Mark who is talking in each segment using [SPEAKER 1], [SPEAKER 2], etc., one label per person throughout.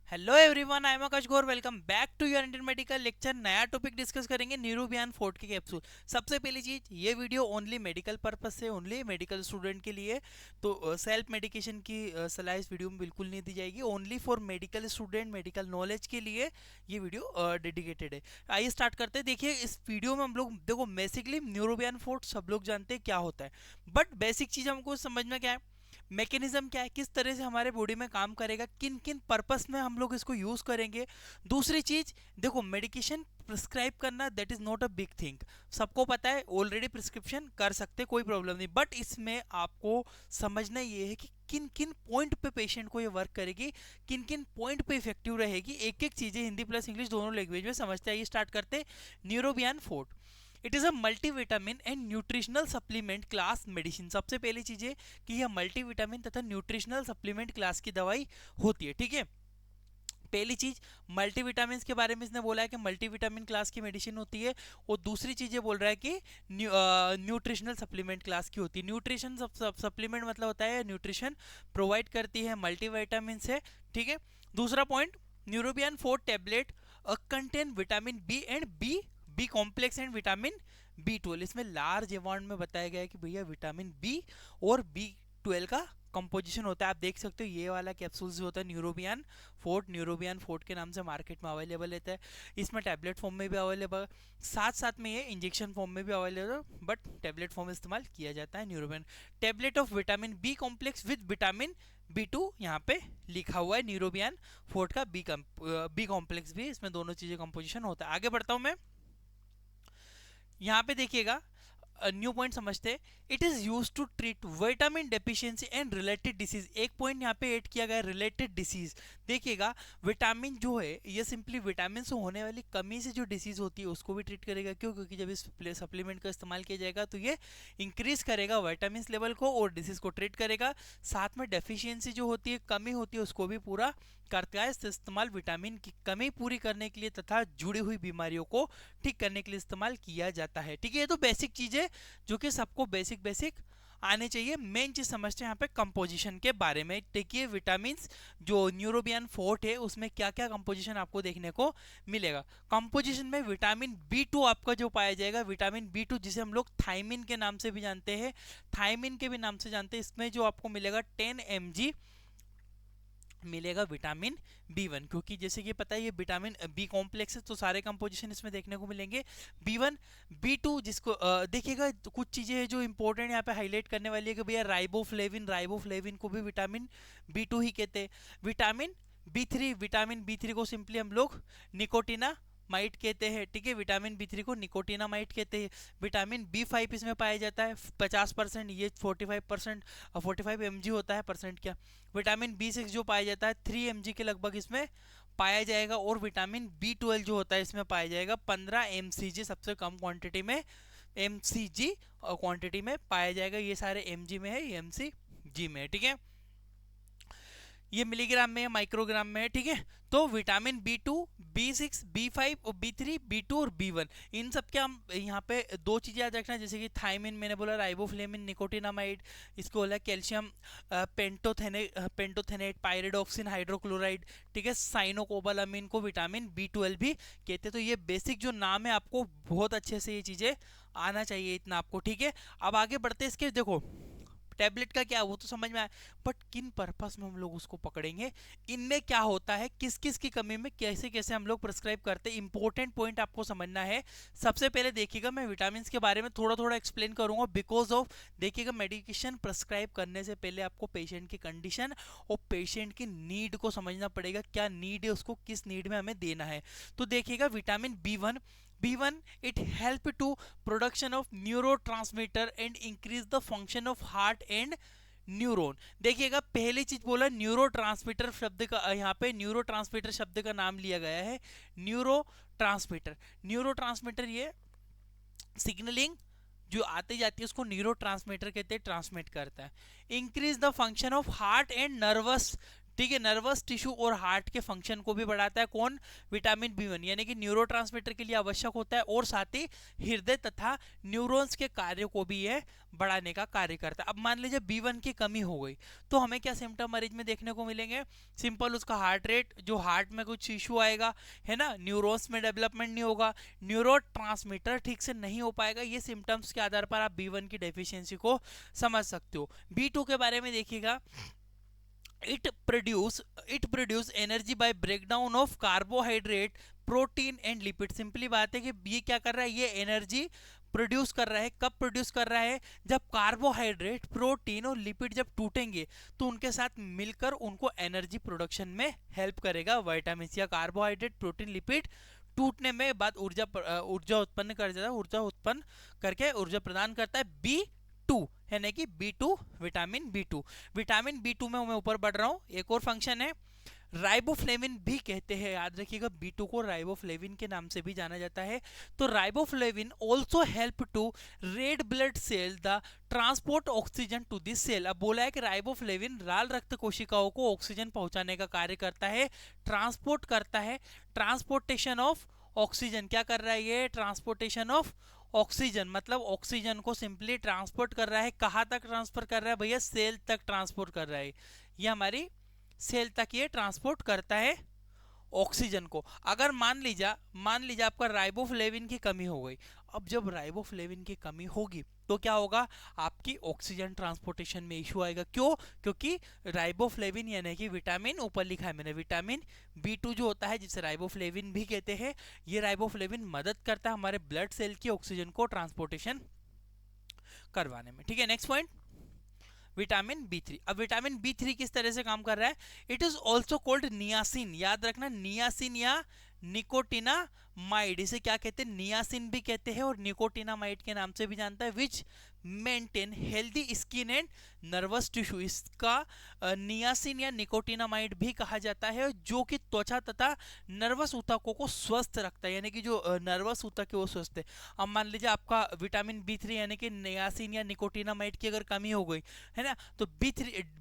[SPEAKER 1] Hello everyone, I am Akash Gaur. Welcome back to your Indian medical lecture. नया topic discuss करेंगे Neurobion forte के capsule. सबसे पहली चीज, ये वीडियो ओनली मेडिकल पर्पस से, ओनली मेडिकल स्टूडेंट के लिए। तो सेल्फ मेडिकेशन की सलाह इस वीडियो में बिल्कुल नहीं दी जाएगी। Only for medical student, medical knowledge के लिए ये वीडियो डेडिकेटेड है। आइए स्टार्ट करते हैं। देखिए, इस वीडियो में हम लोग देखो बेसिकली न्यूरोबियान फोर्ट सब लोग जानते हैं क्या होता है, बट बेसिक चीज हमको समझ में क्या है, मैकेनिज्म क्या है, किस तरह से हमारे बॉडी में काम करेगा, किन किन पर्पस में हम लोग इसको यूज करेंगे। दूसरी चीज देखो, मेडिकेशन प्रिस्क्राइब करना that is not a big thing. सबको पता है, ऑलरेडी प्रिस्क्रिप्शन कर सकते, कोई प्रॉब्लम नहीं। बट इसमें आपको समझना ये है कि किन किन पॉइंट पे पेशेंट को ये वर्क करेगी, किन किन पॉइंट पे इफेक्टिव रहेगी। एक एक चीजें हिंदी प्लस इंग्लिश दोनों लैंग्वेज में समझते हैं। ये स्टार्ट करते Neurobion fort. It is a multivitamin and nutritional supplement class medicine. सबसे पहली चीज है कि यह मल्टीविटामिन तथा न्यूट्रिशनल सप्लीमेंट क्लास की दवाई होती है। ठीक है, पहली चीज मल्टीविटामिन के बारे में इसने बोला है कि मल्टीविटामिन क्लास की मेडिसिन होती है। और दूसरी चीज ये बोल रहा है कि न्यूट्रिशनल सप्लीमेंट क्लास की होती है। न्यूट्रिशन सप्लीमेंट मतलब होता है न्यूट्रिशन प्रोवाइड करती है मल्टीविटामिन से। ठीक है, दूसरा point, Neurobion 4 tablet contain vitamin B and B complex and vitamin B12। इसमें लार्ज अमाउंट में बताया गया है कि भैया विटामिन बी और B12 का कंपोजिशन होता है। आप देख सकते हो ये वाला कैप्सूल जो होता है न्यूरोबियन फोर्ट के नाम से मार्केट में अवेलेबल रहता है। इसमें टैबलेट फॉर्म में भी अवेलेबल, साथ साथ में ये इंजेक्शन फॉर्म में भी अवेलेबल, बट टैबलेट फॉर्म में इस्तेमाल किया जाता है। Neurobion tablet of vitamin B complex with vitamin B2 यहाँ पे लिखा हुआ है। न्यूरोबियन फोर्ट का बी कॉम्प्लेक्स भी, इसमें दोनों चीजें कंपोजिशन होता है। आगे बढ़ता हूँ मैं। यहाँ पे देखिएगा, न्यू पॉइंट समझते हैं। It is use to treat vitamin deficiency and related disease. एक पॉइंट यहाँ पे ऐड किया गया है, रिलेटेड डिसीज। देखिएगा, विटामिन जो है ये सिंपली विटामिन से होने वाली कमी से जो डिसीज होती है उसको भी ट्रीट करेगा। क्यों? क्योंकि जब इस सप्लीमेंट का इस्तेमाल किया जाएगा तो ये इंक्रीज करेगा विटामिन लेवल को और डिसीज को ट्रीट करेगा। साथ में डेफिशिएंसी जो होती है, कमी होती है, उसको भी पूरा करता है। इससे इस्तेमाल विटामिन की कमी पूरी करने के लिए तथा जुड़ी हुई बीमारियों को ठीक करने के लिए इस्तेमाल किया जाता है। ठीक है, ये तो बेसिक चीजें जो कि सबको बेसिक बेसिक आने चाहिए। मेन चीज समझते हैं यहाँ पे कंपोजिशन के बारे में। देखिए, विटामिन जो न्यूरोबियन फोर्ट है उसमें क्या क्या कंपोजिशन आपको देखने को मिलेगा। कंपोजिशन में विटामिन B2 आपका जो पाया जाएगा, विटामिन B2 जिसे हम लोग थायमिन के नाम से भी जानते हैं, थायमिन के भी नाम से जानते हैं। इसमें जो आपको मिलेगा 10 mg मिलेगा विटामिन B1, क्योंकि जैसे कि पता है ये विटामिन बी कॉम्प्लेक्स है तो सारे कंपोजिशन इसमें देखने को मिलेंगे। B1 B2 जिसको देखिएगा, तो कुछ चीजें हैं जो इंपॉर्टेंट यहाँ पे हाईलाइट करने वाली है कि भैया राइबोफ्लेविन को भी विटामिन B2 ही कहते हैं। विटामिन B3 को सिंपली हम लोग निकोटिना माइट कहते हैं। ठीक है, विटामिन B3 को निकोटिनामाइट कहते हैं। विटामिन B5 इसमें पाया जाता है 50%, ये 45%, 45 mg होता है, परसेंट क्या। विटामिन B6 जो पाया जाता है 3 mg के लगभग इसमें पाया जाएगा। और विटामिन B12 जो होता है इसमें पाया जाएगा 15 mcg, सबसे कम क्वांटिटी में mcg क्वांटिटी में पाया जाएगा। ये सारे mg में है, ये mcg में है। ठीक है, ये मिलीग्राम में है, माइक्रोग्राम में है। ठीक है, तो विटामिन B2, B6, B5 और B3, B2 और B1, इन सब के हम यहाँ पे दो चीजें याद रखना। जैसे कि थायमिन मैंने बोला, राइबोफ्लेविन, निकोटिनामाइड, इसको बोला कैल्शियम पेंटोथेनेट, पायरिडॉक्सिन हाइड्रोक्लोराइड। ठीक है, साइनोकोबालामिन को विटामिन B12 भी कहते हैं। तो ये बेसिक जो नाम है आपको बहुत अच्छे से ये चीजें आना चाहिए, इतना आपको। ठीक है, अब आगे बढ़ते हैं। इसके देखो, टैबलेट का क्या वो तो समझ में आया, बट किन पर्पस में हम लोग उसको पकड़ेंगे, इनमें क्या होता है, किस किस की कमी में कैसे कैसे हम लोग प्रिस्क्राइब करते हैं, इंपॉर्टेंट पॉइंट आपको समझना है। सबसे पहले देखिएगा, मैं विटामिन के बारे में थोड़ा थोड़ा एक्सप्लेन करूंगा, बिकॉज ऑफ देखिएगा, मेडिकेशन प्रिस्क्राइब करने से पहले आपको पेशेंट की कंडीशन और पेशेंट की नीड को समझना पड़ेगा। क्या नीड है, उसको किस नीड में हमें देना है। तो देखिएगा, vitamin B1, it help to production of neurotransmitter and increase the function of heart and neuron. देखिएगा, पहली चीज बोला न्यूरोट्रांसमीटर शब्द का, यहाँ पे न्यूरोट्रांसमीटर शब्द का नाम लिया गया है। न्यूरोट्रांसमीटर ये सिग्नलिंग जो आती जाती है उसको न्यूरोट्रांसमीटर कहते हैं, ट्रांसमिट करता है। Increase the function of heart and nervous ठीक है। नर्वस टिश्यू और हार्ट के फंक्शन को भी बढ़ाता है कौन, विटामिन B1, यानी कि न्यूरोट्रांसमीटर के लिए आवश्यक होता है, और साथ ही हृदय तथा न्यूरॉन्स के कार्य को भी यह बढ़ाने का कार्य करता है। अब मान लीजिए B1 की कमी हो गई तो हमें क्या सिम्टम मरीज में देखने को मिलेंगे, सिंपल उसका हार्ट रेट, जो हार्ट में कुछ इशू आएगा, है ना, न्यूरॉन्स में डेवलपमेंट नहीं होगा, न्यूरोट्रांसमीटर ठीक से नहीं हो पाएगा। ये सिम्टम्स के आधार पर आप B1 की डेफिशिएंसी को समझ सकते हो। B2 के बारे में देखिएगा, it produce energy by breakdown of carbohydrate, protein and lipid. Simply बात है कि ये क्या कर रहा है, ये एनर्जी प्रोड्यूस कर रहा है। कब प्रोड्यूस कर रहा है, जब कार्बोहाइड्रेट, प्रोटीन और लिपिड जब टूटेंगे तो उनके साथ मिलकर उनको एनर्जी प्रोडक्शन में हेल्प करेगा। विटामिन या कार्बोहाइड्रेट, प्रोटीन, लिपिड टूटने में बाद ऊर्जा उत्पन्न कर जाता है, ऊर्जा उत्पन्न करके ऊर्जा प्रदान करता है। B2 यानी कि B2, विटामिन B2 में मैं ऊपर बढ़ रहा हूँ। एक और फंक्शन है, राइबोफ्लेविन भी कहते हैं, याद रखिएगा B2 को राइबोफ्लेविन के नाम से भी जाना जाता है। तो riboflavin also help to red blood cell the transport oxygen to this cell. अब बोला है कि राइबोफ्लेविन लाल रक्त कोशिकाओं को ऑक्सीजन पहुंचाने का कार्य करता है, ट्रांसपोर्ट करता है, ट्रांसपोर्टेशन ऑफ ऑक्सीजन। क्या कर रहा है ये, ट्रांसपोर्टेशन ऑफ ऑक्सीजन, मतलब ऑक्सीजन को सिंपली ट्रांसपोर्ट कर रहा है। कहाँ तक ट्रांसफर कर रहा है भैया, सेल तक ट्रांसपोर्ट कर रहा है। ये हमारी सेल तक ये ट्रांसपोर्ट करता है ऑक्सीजन को। अगर मान लीजिए आपका राइबोफ्लेविन की कमी हो गई, अब जब राइबोफ्लेविन की कमी होगी तो क्या होगा, आपकी ऑक्सीजन ट्रांसपोर्टेशन में इशू आएगा। क्यों, क्योंकि राइबोफ्लेविन यानी कि विटामिन, ऊपर लिखा है मैंने, विटामिन B2 जो होता है जिसे राइबोफ्लेविन भी कहते हैं, ये राइबोफ्लेविन मदद करता है हमारे ब्लड सेल की ऑक्सीजन को ट्रांसपोर्टेशन करवाने में। ठीक है, नेक्स्ट पॉइंट, विटामिन B3। अब विटामिन B3 किस तरह से काम कर रहा है, it is also called niacin. याद रखना, नियासिन या निकोटिनामाइड, इसे क्या कहते हैं, नियासिन भी कहते हैं और निकोटिनामाइड के नाम से भी जानता है, which maintain healthy skin and nervous tissue. इसका नियासिन या निकोटिनामाइड भी कहा जाता है, जो कि त्वचा तथा नर्वस ऊतकों को स्वस्थ रखता है, यानी कि जो नर्वस ऊतक है वो स्वस्थ है। अब मान लीजिए आपका विटामिन B3 यानी कि नियासिन या निकोटिनामाइड की अगर कमी हो गई है ना, तो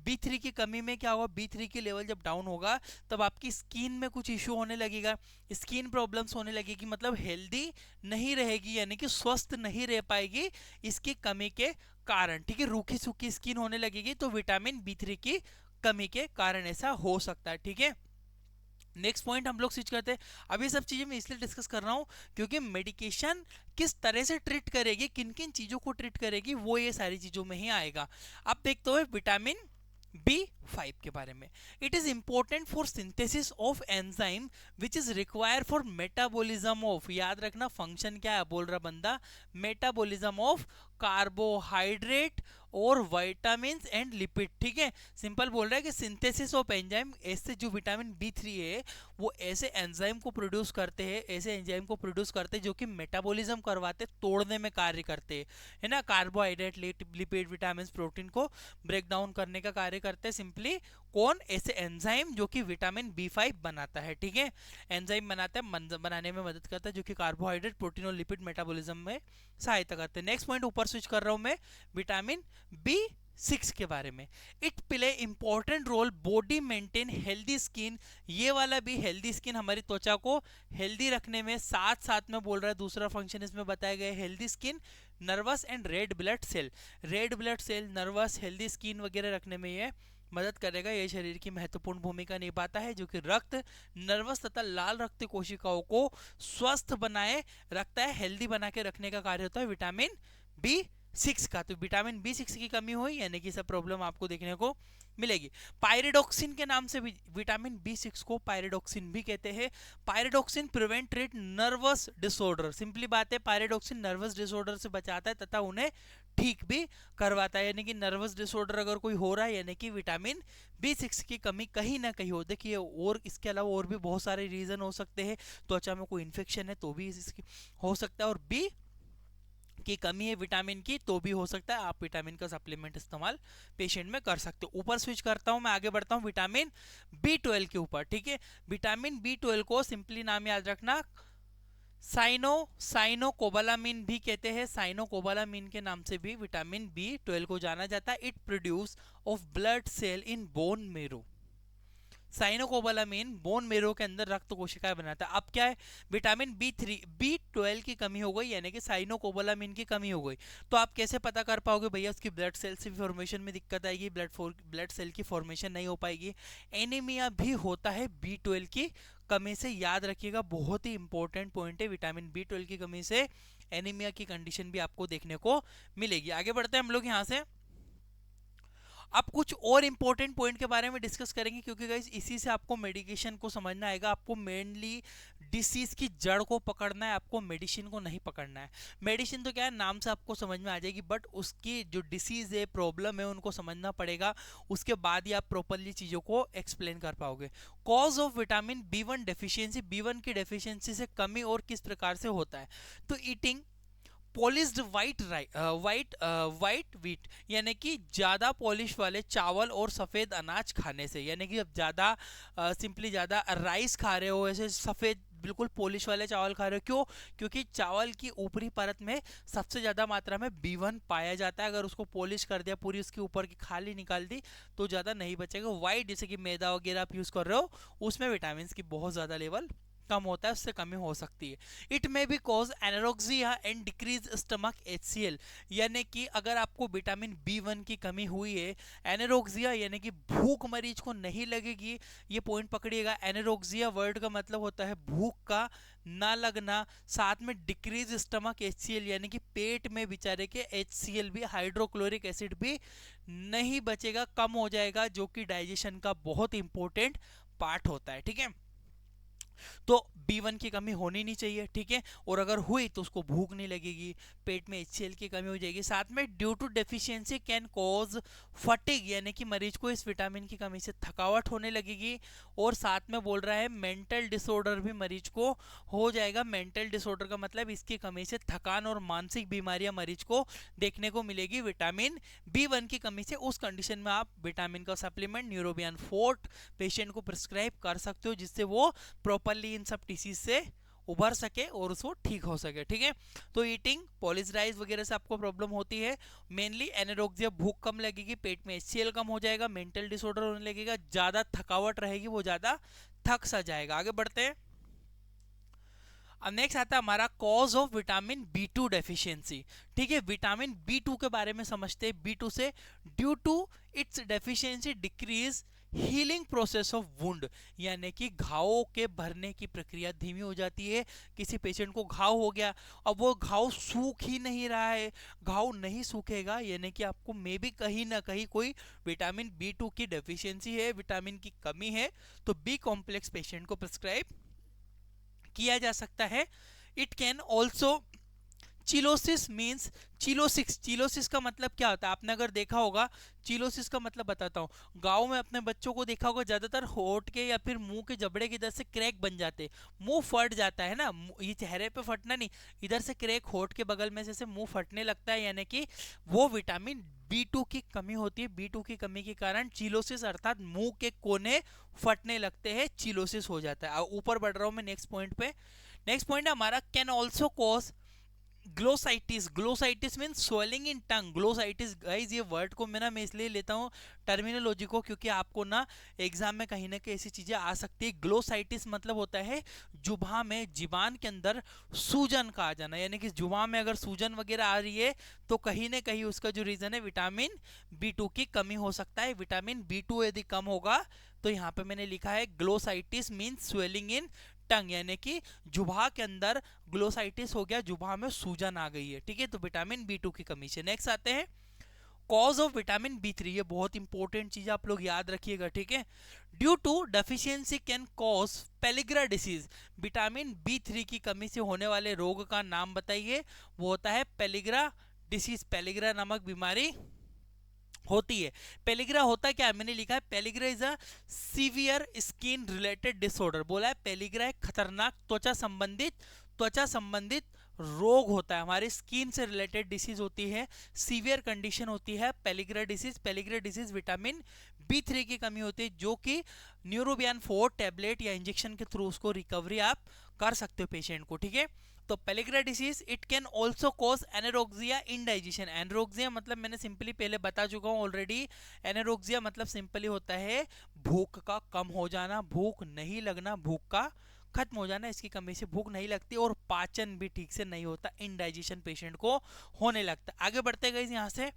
[SPEAKER 1] B3 की कमी में क्या होगा, B3 की लेवल जब डाउन होगा तब आपकी स्किन में कुछ इश्यू होने लगेगा, स्किन प्रॉब्लम्स होने लगेगी, मतलब हेल्दी नहीं रहेगी, यानी कि स्वस्थ नहीं रह पाएगी इसकी कमी के कारण। ठीक है, रूखी सूखी स्किन होने लगेगी, तो विटामिन B3 की कमी के कारण ऐसा हो सकता है। ठीक है, नेक्स्ट पॉइंट हम लोग स्विच करते हैं। अब ये सब चीजें मैं इसलिए डिस्कस कर रहा हूं क्योंकि मेडिकेशन किस तरह से ट्रीट करेगी, किन किन चीजों को ट्रीट करेगी, वो ये सारी चीजों में ही आएगा। अब देखते हो विटामिन B5 के बारे में। It is important for synthesis of enzyme which is require for metabolism of, याद रखना फंक्शन क्या है बोल रहा बंदा, मेटाबॉलिज्म ऑफ कार्बोहाइड्रेट और विटामिन एंड लिपिड। ठीक है, सिंपल बोल रहा है कि सिंथेसिस ऑफ एंजाइम, ऐसे जो विटामिन B3 है वो ऐसे एंजाइम को प्रोड्यूस करते हैं, ऐसे एंजाइम को प्रोड्यूस करते हैं जो कि मेटाबॉलिज्म करवाते, तोड़ने में कार्य करते हैं, है ना, कार्बोहाइड्रेट, लिपिड, विटामिन, प्रोटीन को ब्रेक डाउन करने का कार्य करते हैं। सिंपली कौन, ऐसे एंजाइम जो कि विटामिन B5 बनाता है। ठीक है, एंजाइम बनाता है, बनाने में मदद करता है, जो कि कार्बोहाइड्रेट, प्रोटीन और लिपिड मेटाबॉलिज्म में सहायता करते हैं। नेक्स्ट पॉइंट ऊपर स्विच कर रहा हूं मैं, विटामिन B6 के बारे में। It play important role body maintain healthy skin, ये वाला भी हेल्दी स्किन हमारी त्वचा को हेल्दी रखने में साथ साथ में बोल रहा है, दूसरा फंक्शन इसमें बताया गया है healthy skin, nervous and red blood cell. Red blood cell, nervous, healthy skin वगैरह रखने में ये मदद करेगा। ये शरीर की महत्वपूर्ण भूमिका निभाता है, जो कि रक्त, नर्वस तथा लाल रक्त कोशिकाओं को स्वस्थ बनाए रखता है, हेल्दी बना के रखने का कार्य होता है विटामिन B6 का। तो विटामिन B6 की कमी हुई यानी कि सब प्रॉब्लम आपको देखने को मिलेगी। पायरिडॉक्सिन के नाम से भी विटामिन B6 को पायरिडॉक्सिन भी कहते हैं। Pyridoxine prevent treat nervous disorder, simply बात है पायरिडॉक्सिन नर्वस डिसऑर्डर से बचाता है तथा उन्हें ठीक भी करवाता है, यानी कि नर्वस डिसऑर्डर अगर कोई हो रहा है यानी कि विटामिन B6 की कमी कहीं ना कहीं हो। देखिए, और इसके अलावा और भी बहुत सारे रीजन हो सकते हैं, त्वचा में कोई इन्फेक्शन है तो भी इसकी हो सकता है, और B की कमी है विटामिन की तो भी हो सकता है। आप विटामिन का सप्लीमेंट इस्तेमाल पेशेंट में कर सकते हो। ऊपर स्विच करता हूं मैं, आगे बढ़ता हूं विटामिन B12 के ऊपर। ठीक है, विटामिन B12 को सिंपली नाम याद रखना, साइनोकोबालामिन भी कहते हैं, साइनोकोबालामिन के नाम से भी विटामिन B12 को जाना जाता है। It produce of blood cell in bone marrow, cyanocobalamin bone marrow के अंदर रक्त कोशिकाएं बनाता है। अब क्या है, विटामिन B3 B12 की कमी हो गई, यानी कि साइनोकोबालामिन की कमी हो गई। तो आप कैसे पता कर पाओगे भैया, उसकी ब्लड सेल की फॉर्मेशन में दिक्कत आएगी, ब्लड सेल की फॉर्मेशन नहीं हो पाएगी। एनीमिया भी होता है B12 की कमी से, याद रखिएगा, बहुत ही इंपॉर्टेंट पॉइंट है। विटामिन B12 की कमी से एनीमिया की कंडीशन भी आपको देखने को मिलेगी। आगे बढ़ते हैं हम लोग यहाँ से। अब कुछ और इंपॉर्टेंट पॉइंट के बारे में डिस्कस करेंगे, क्योंकि गाइस इसी से आपको मेडिकेशन को समझना आएगा। आपको मेनली डिसीज की जड़ को पकड़ना है, आपको मेडिसिन को नहीं पकड़ना है। मेडिसिन तो क्या है, नाम से आपको समझ में आ जाएगी, बट उसकी जो डिसीज है, प्रॉब्लम है, उनको समझना पड़ेगा। उसके बाद ही आप प्रॉपरली चीजों को एक्सप्लेन कर पाओगे। Cause of vitamin B1 deficiency, B1 की डेफिशिएंसी से कमी और किस प्रकार से होता है। तो ईटिंग पॉलिश्ड वाइट व्हीट, यानी कि ज़्यादा पॉलिश वाले चावल और सफ़ेद अनाज खाने से, यानी कि अब ज़्यादा सिंपली ज़्यादा राइस खा रहे हो, ऐसे सफ़ेद बिल्कुल पॉलिश वाले चावल खा रहे हो, क्यों? क्योंकि चावल की ऊपरी परत में सबसे ज़्यादा मात्रा में B1 पाया जाता है। अगर उसको पॉलिश कर दिया, पूरी उसकी ऊपर की खाली निकाल दी, तो ज़्यादा नहीं बचेगा। वाइट जैसे कि मैदा वगैरह आप यूज़ कर रहे हो, उसमें विटामिन की बहुत ज़्यादा लेवल कम होता है, उससे कमी हो सकती है। It may be cause anorexia and decrease stomach HCl, यानी कि अगर आपको विटामिन B1 की कमी हुई है, एनोरेक्सिया यानी कि भूख मरीज को नहीं लगेगी, ये पॉइंट पकड़िएगा। एनोरेक्सिया वर्ड का मतलब होता है भूख का ना लगना, साथ में डिक्रीज स्टमक HCl, यानी कि पेट में बेचारे के HCl भी, हाइड्रोक्लोरिक एसिड भी नहीं बचेगा, कम हो जाएगा, जो कि डाइजेशन का बहुत इंपॉर्टेंट पार्ट होता है। ठीक है, तो B1 की कमी होनी नहीं चाहिए, ठीक है। और अगर हुई तो उसको भूख नहीं लगेगी, पेट में HCl की कमी हो जाएगी। साथ में due to deficiency can cause fatigue, यानी कि मरीज को इस विटामिन की कमी से थकावट होने लगेगी। और साथ में बोल रहा है मेंटल डिसऑर्डर भी मरीज को हो जाएगा। मेंटल डिसऑर्डर का मतलब इसकी कमी से थकान और मानसिक बीमारियां मरीज को देखने को मिलेगी विटामिन B1 की कमी से। उस कंडीशन में आप विटामिन का सप्लीमेंट न्यूरोबियन फोर्ट पेशेंट को प्रिस्क्राइब कर सकते हो, जिससे वो प्रॉपरली इन सब डिसीज से उभर सके और उसको ठीक हो सके। ठीक है, तो ईटिंग पॉलिश राइस वगैरह से आपको प्रॉब्लम होती है, मेनली एनोरेक्सिया, भूख कम लगेगी, पेट में HCl कम हो जाएगा, मेंटल डिसऑर्डर होने लगेगा, ज्यादा थकावट रहेगी, वो ज्यादा थक सा जाएगा। आगे बढ़ते हैं। अब नेक्स्ट आता है हमारा cause of vitamin B2 deficiency. ठीक है, विटामिन B2 के बारे में समझते हैं। B2 से due to its deficiency decrease healing process of wound, यानी कि घावों के भरने की प्रक्रिया धीमी हो जाती है। किसी पेशेंट को घाव हो गया, अब वो घाव सूख ही नहीं रहा है, घाव नहीं सूखेगा, यानी कि आपको मे बी कहीं ना कहीं कोई विटामिन B2 की डेफिशिएंसी है, विटामिन की कमी है। तो B कॉम्प्लेक्स पेशेंट को प्रिस्क्राइब किया जा सकता है। It can also cheilosis means cheilosis का मतलब क्या होता है, आपने अगर देखा होगा, चिलोसिस का मतलब बताता हूँ। गांव में अपने बच्चों को देखा होगा, ज्यादातर होठ के या फिर मुंह के जबड़े की इधर से क्रैक बन जाते, मुंह फट जाता है ना, ये चेहरे पे फटना नहीं, इधर से क्रैक होठ के बगल में जैसे मुंह फटने लगता है, यानी कि वो विटामिन B2 की कमी होती है। B2 की कमी के कारण चिलोसिस अर्थात मुंह के कोने फटने लगते हैं, चिलोसिस हो जाता है। ऊपर बढ़ रहा हूं मैं नेक्स्ट पॉइंट पे। नेक्स्ट पॉइंट है हमारा can also cause glossitis. Glossitis mean swelling in tongue. Glossitis guys, ये वर्ड को मैं इसलिए लेता हूँ टर्मिनोलॉजी को, क्योंकि आपको ना एग्जाम में कहीं ना कहीं ऐसी चीजें आ सकती है। ग्लोसाइटिस मतलब होता है जुबान में, जीवान के अंदर सूजन का आ जाना, यानी कि जुबान में अगर सूजन वगैरह आ रही है तो कहीं ना कहीं उसका जो रीजन है विटामिन B2 की कमी हो सकता है। विटामिन B2 यदि कम होगा तो यहाँ पे मैंने लिखा है ग्लोसाइटिस मीन स्वेलिंग इन टंग, यानी कि जुबान के अंदर ग्लोसाइटिस हो गया, जुबान में सूजन आ गई है। ठीक है, तो विटामिन B2 की कमी से। नेक्स्ट आते हैं कॉज ऑफ विटामिन B3। ये बहुत इंपॉर्टेंट चीज आप लोग याद रखिएगा। ठीक है, due to deficiency can cause pellagra disease. Vitamin B3 की कमी से होने वाले रोग का नाम बताइए। वो होता है पेलिग्रा डिसीज। पेलिग्रा नामक बीमारी होती है। पेलिग्रा होता क्या है, मैंने लिखा है pellagra is a severe skin related disorder. बोला है पेलिग्रा एक खतरनाक त्वचा संबंधित रोग होता है, हमारी स्किन से रिलेटेड डिसीज होती है, सीवियर कंडीशन होती है pellagra disease. Pellagra disease vitamin B3 की कमी होती है, जो कि न्यूरोबियन 4 टैबलेट या इंजेक्शन के थ्रू उसको रिकवरी आप कर सकते हो पेशेंट को। ठीक है, तो pellagra disease it can also cause anorexia, indigestion. Anorexia मतलब मैंने सिंपली पहले बता चुका हूँ ऑलरेडी। एनोरेक्सिया मतलब सिंपली होता है भूख का कम हो जाना, भूख नहीं लगना, भूख का खत्म हो जाना। इसकी कमी से भूख नहीं लगती और पाचन भी ठीक से नहीं होता, इंडाइजेशन पेशेंट को होने लगता। आगे बढ़ते गए यहाँ से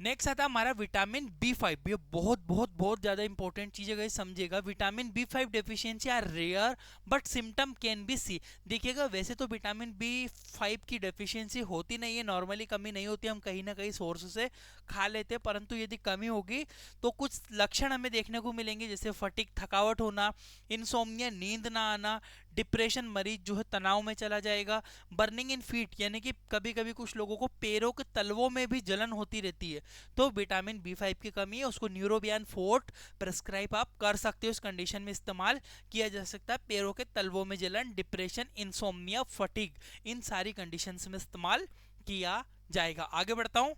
[SPEAKER 1] नेक्स्ट आता है हमारा विटामिन B5। ये बहुत बहुत बहुत ज्यादा इंपॉर्टेंट चीज है, समझिएगा। Vitamin B5 deficiency are rare but symptom can be see. देखिएगा वैसे तो विटामिन B5 की डेफिशिएंसी होती नहीं है, नॉर्मली कमी नहीं होती, हम कहीं ना कहीं सोर्स से खा लेते हैं, परंतु यदि कमी होगी तो कुछ लक्षण हमें देखने को मिलेंगे, जैसे फटीग, थकावट होना, इंसोम्निया, नींद ना आना, डिप्रेशन, मरीज जो है तनाव में चला जाएगा, बर्निंग इन फीट यानी कि कभी कभी कुछ लोगों को पैरों के तलवों में भी जलन होती रहती है, तो विटामिन B5 की कमी है, उसको न्यूरोबियन फोर्ट प्रेस्क्राइब आप कर सकते हो। इस कंडीशन में इस्तेमाल किया जा सकता है। पैरों के तलवों में जलन, डिप्रेशन, इंसोम्निया, फटीग, इन सारी कंडीशंस में इस्तेमाल किया जाएगा। आगे बढ़ता हूं।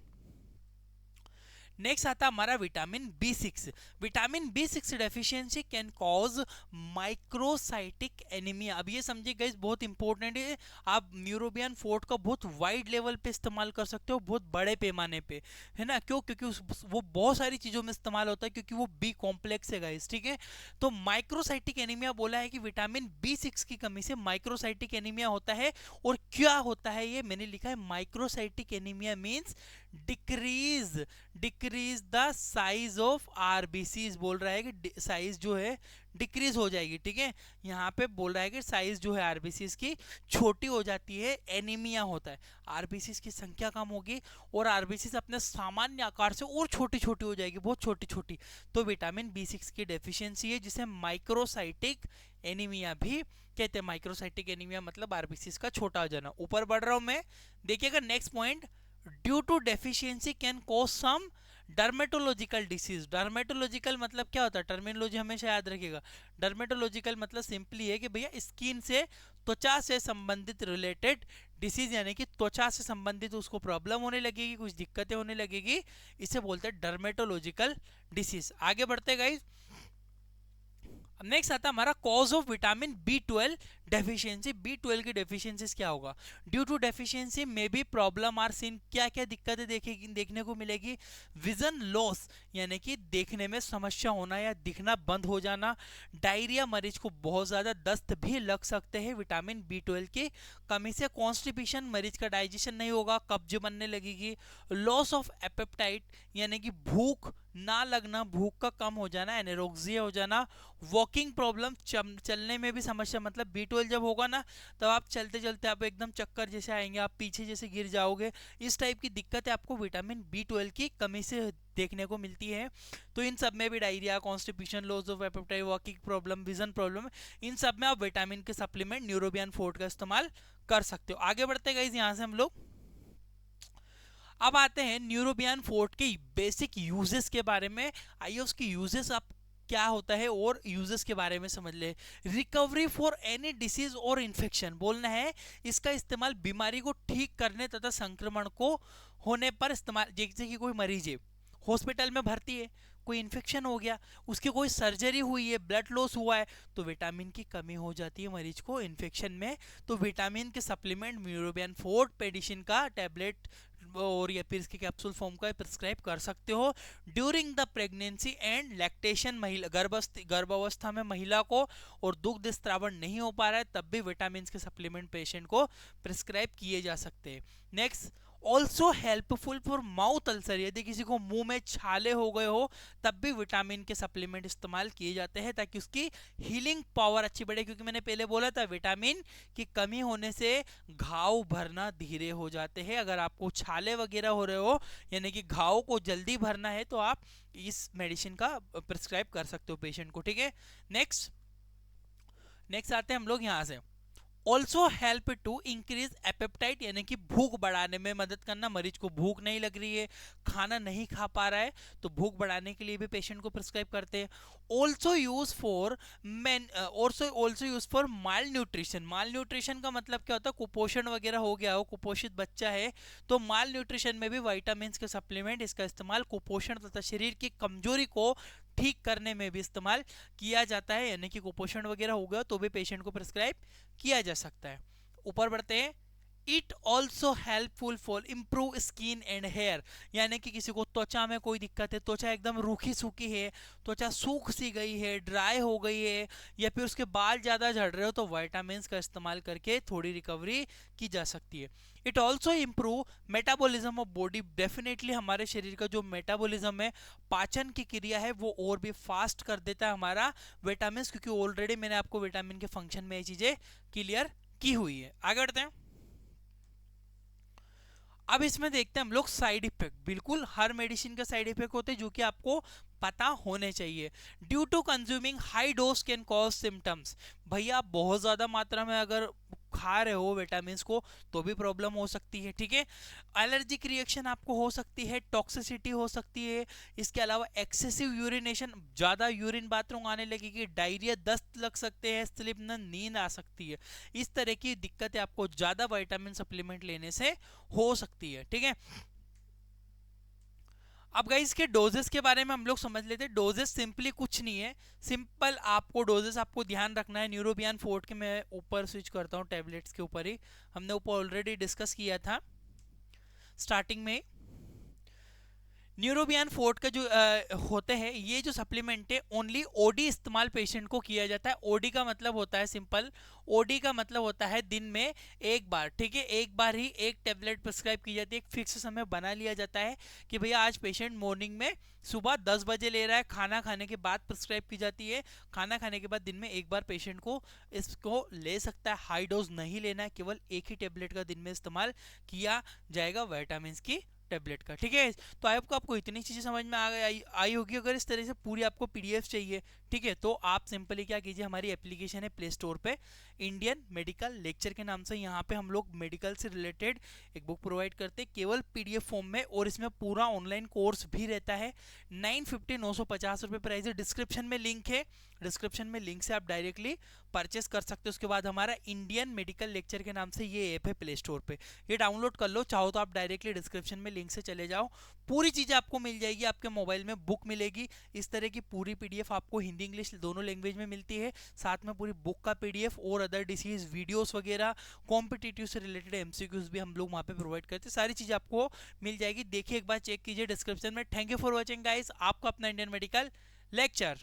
[SPEAKER 1] नेक्स्ट आता है हमारा vitamin B6। Vitamin B6 deficiency can cause microcytic anaemia. अब ये समझिए गाइस बहुत इंपॉर्टेंट है, आप न्यूरोबियन फोर्ट का बहुत वाइड लेवल पे इस्तेमाल कर सकते हो, बहुत बड़े पैमाने पे, है ना। क्यों? क्योंकि वो बहुत सारी चीजों में इस्तेमाल होता है, क्योंकि वो बी कॉम्प्लेक्स है गाइस, ठीक है। तो माइक्रोसाइटिक एनीमिया बोला है कि विटामिन B6 की कमी से माइक्रोसाइटिक एनीमिया होता है। और क्या होता है ये मैंने लिखा है, microcytic anaemia means decrease the size of RBCs. बोल रहा है कि साइज जो है डिक्रीज हो जाएगी, ठीक है। यहाँ पे बोल रहा है कि साइज जो है आरबीसीज की छोटी हो जाती है, एनीमिया होता है, आरबीसीज की संख्या कम होगी और आरबीसीज अपने सामान्य आकार से और छोटी छोटी हो जाएगी, बहुत छोटी छोटी। तो विटामिन B6 की डेफिशिएंसी है, जिसे माइक्रोसाइटिक एनीमिया भी कहते हैं। माइक्रोसाइटिक एनीमिया मतलब आरबीसीज का छोटा हो जाना। ऊपर बढ़ रहा हूं मैं, देखिएगा next point, due to deficiency can cause some dermatological disease. Dermatological मतलब क्या होता है, टर्मिनोलॉजी हमेशा याद रखिएगा। डर्मेटोलॉजिकल मतलब सिंपली है कि भैया स्किन से, त्वचा से संबंधित रिलेटेड डिसीज, यानी कि त्वचा से संबंधित उसको प्रॉब्लम होने लगेगी, कुछ दिक्कतें होने लगेगी, इसे बोलते हैं डर्मेटोलॉजिकल डिसीज। आगे बढ़ते गाइस। नेक्स्ट आता है हमारा cause of vitamin B12 deficiency. B12 की डेफिशिएंसीज क्या होगा? Due to deficiency may be problem are seen. क्या क्या दिक्कतें देखने को मिलेगी? विजन लॉस यानी कि देखने में समस्या होना या दिखना बंद हो जाना, डायरिया, मरीज को बहुत ज्यादा दस्त भी लग सकते हैं विटामिन B12 की कमी से, कॉन्स्टिपेशन, मरीज का डाइजेशन नहीं होगा, कब्ज बनने लगेगी, लॉस ऑफ एपेटाइट यानी कि भूख ना लगना, भूख का कम हो जाना, एनोरेक्सिया हो जाना, वॉकिंग प्रॉब्लम, चलने में भी समस्या, मतलब B12 जब होगा ना तब आप चलते चलते आप एकदम चक्कर जैसे आएंगे, आप पीछे जैसे गिर जाओगे, इस टाइप की दिक्कतें आपको विटामिन B12 की कमी से देखने को मिलती है। तो इन सब में भी diarrhoea, constipation, loss of appetite, walking problem, vision problem, इन सब में आप विटामिन के सप्लीमेंट न्यूरोबियन फोर्ट का इस्तेमाल कर सकते हो। आगे बढ़ते गाइस यहाँ से हम लोग अब आते हैं न्यूरोबियन फोर्ट के बेसिक यूजेस के बारे में। आइए उसकी यूजेस आप क्या होता है और यूजेस के बारे में समझ ले। रिकवरी फॉर एनी डिसीज और इन्फेक्शन बोलना है, इसका इस्तेमाल बीमारी को ठीक करने तथा संक्रमण को होने पर इस्तेमाल। जैसे कि कोई मरीज है, हॉस्पिटल में भर्ती है, कोई इन्फेक्शन हो गया, उसकी कोई सर्जरी हुई है, ब्लड लॉस हुआ है, तो विटामिन की कमी हो जाती है मरीज को इन्फेक्शन में, तो विटामिन के सप्लीमेंट न्यूरोबियन फोर्ट पेडिसिन का टैबलेट और या फिर इसके कैप्सूल फॉर्म का प्रिस्क्राइब कर सकते हो। During the pregnancy and lactation, महिला गर्भावस्था में महिला को और दुग्ध स्त्रावण नहीं हो पा रहा है तब भी विटामिन के सप्लीमेंट पेशेंट को प्रिस्क्राइब किए जा सकते हैं। Next, also helpful for mouth ulcer, यदि किसी को मुंह में छाले हो गए हो तब भी विटामिन के सप्लीमेंट इस्तेमाल किए जाते हैं ताकि उसकी हीलिंग पावर अच्छी बढ़े, क्योंकि मैंने पहले बोला था विटामिन की कमी होने से घाव भरना धीरे हो जाते हैं। अगर आपको छाले वगैरह हो रहे हो यानी कि घाव को जल्दी भरना है तो आप इस मेडिसिन का प्रिस्क्राइब कर सकते हो पेशेंट को, ठीक है। नेक्स्ट आते हैं हम लोग यहाँ से, also help to increase appetite यानी कि भूख बढ़ाने में मदद करना। मरीज को भूख नहीं लग रही है, खाना नहीं खा पा रहा है, तो भूख बढ़ाने के लिए भी पेशेंट को प्रिस्क्राइब करते हैं। Also use for mild nutrition. Mall nutrition का मतलब क्या होता है? कुपोषण वगैरह हो गया हो, कुपोषित बच्चा है, तो माल न्यूट्रिशन में भी विटामिन के सप्लीमेंट इसका इस्तेमाल कुपोषण तथा शरीर की कमजोरी को ठीक करने में भी इस्तेमाल किया जाता है, यानी कि कुपोषण वगैरह होगा तो भी पेशेंट को प्रिस्क्राइब किया जा सकता है। ऊपर बढ़ते हैं। It also helpful for improve skin and hair, यानी कि किसी को त्वचा में कोई दिक्कत है, त्वचा एकदम रूखी सूखी है, त्वचा सूख सी गई है, ड्राई हो गई है, या फिर उसके बाल ज़्यादा झड़ रहे हो, तो वाइटामिन का इस्तेमाल करके थोड़ी रिकवरी की जा सकती है। It also improve metabolism of body, definitely हमारे शरीर का जो मेटाबॉलिज्म है, पाचन की क्रिया है, वो और भी फास्ट कर देता है हमारा विटामिन, क्योंकि ऑलरेडी मैंने आपको विटामिन के फंक्शन में ये चीज़ें क्लियर की हुई है। आगे बढ़ते हैं। अब इसमें देखते हैं हम लोग साइड इफेक्ट। बिल्कुल हर मेडिसिन का साइड इफेक्ट होते हैं जो कि आपको पता होने चाहिए। Due to consuming high dose can cause symptoms, भैया बहुत ज्यादा मात्रा में अगर खा रहे हो विटामिन को तो भी प्रॉब्लम हो सकती है, ठीक है। एलर्जिक रिएक्शन आपको हो सकती है, टॉक्सिसिटी हो सकती है, इसके अलावा एक्सेसिव यूरिनेशन, ज्यादा यूरिन बाथरूम आने लगेगी, डायरिया, दस्त लग सकते हैं, स्लिप न नींद आ सकती है। इस तरह की दिक्कतें आपको ज्यादा विटामिन सप्लीमेंट लेने से हो सकती है, ठीक है। अब गाइस के डोजेस के बारे में हम लोग समझ लेते हैं। डोजेस सिंपली कुछ नहीं है, सिंपल आपको डोजेस आपको ध्यान रखना है। न्यूरोबियन फोर्ट के मैं ऊपर स्विच करता हूँ, टैबलेट्स के ऊपर ही हमने ऊपर ऑलरेडी डिस्कस किया था स्टार्टिंग में। न्यूरोबियन फोर्ट का जो होते हैं ये जो सप्लीमेंट है, ओनली ओडी इस्तेमाल पेशेंट को किया जाता है। ओडी का मतलब होता है सिंपल, ओडी का मतलब होता है दिन में एक बार, ठीक है। एक बार ही एक टेबलेट प्रिस्क्राइब की जाती है, एक फिक्स समय बना लिया जाता है कि भैया आज पेशेंट मॉर्निंग में सुबह 10 बजे ले रहा है, खाना खाने के बाद प्रिस्क्राइब की जाती है। खाना खाने के बाद दिन में एक बार पेशेंट को इसको ले सकता है, हाई डोज नहीं लेना है, केवल एक ही टेबलेट का दिन में इस्तेमाल किया जाएगा विटामिन की टेबलेट का, ठीक है। तो आई होप आपको इतनी चीजें समझ में आ गई आई होगी। अगर इस तरह से पूरी आपको पीडीएफ चाहिए, ठीक है, तो आप सिंपली क्या कीजिए, हमारी एप्लीकेशन है प्ले स्टोर पे, इंडियन मेडिकल लेक्चर के नाम से। यहाँ पे हम लोग मेडिकल से रिलेटेड एक बुक प्रोवाइड करते हैं केवल पीडीएफ फॉर्म में, और इसमें पूरा ऑनलाइन कोर्स भी रहता है। 950 प्राइस है। डिस्क्रिप्शन में लिंक है, डिस्क्रिप्शन में लिंक से आप डायरेक्टली परचेस कर सकते हो। उसके बाद हमारा इंडियन मेडिकल लेक्चर के नाम से ये ऐप है प्ले स्टोर पे, ये डाउनलोड कर लो। चाहो तो आप डायरेक्टली डिस्क्रिप्शन में लिंक से चले जाओ, पूरी चीजें आपको मिल जाएगी। आपके मोबाइल में बुक मिलेगी, इस तरह की पूरी पीडीएफ आपको हिंदी इंग्लिश दोनों लैंग्वेज में मिलती है। साथ में पूरी बुक का पीडीएफ और अदर डिसीज वीडियोस वगैरह, कॉम्पिटिटिव से रिलेटेड एमसीक्यूज भी हम लोग वहाँ पे प्रोवाइड करते हैं। सारी चीजें आपको मिल जाएगी, देखिए एक बार चेक कीजिए डिस्क्रिप्शन में। Thank you for watching guys, आपका अपना इंडियन मेडिकल लेक्चर।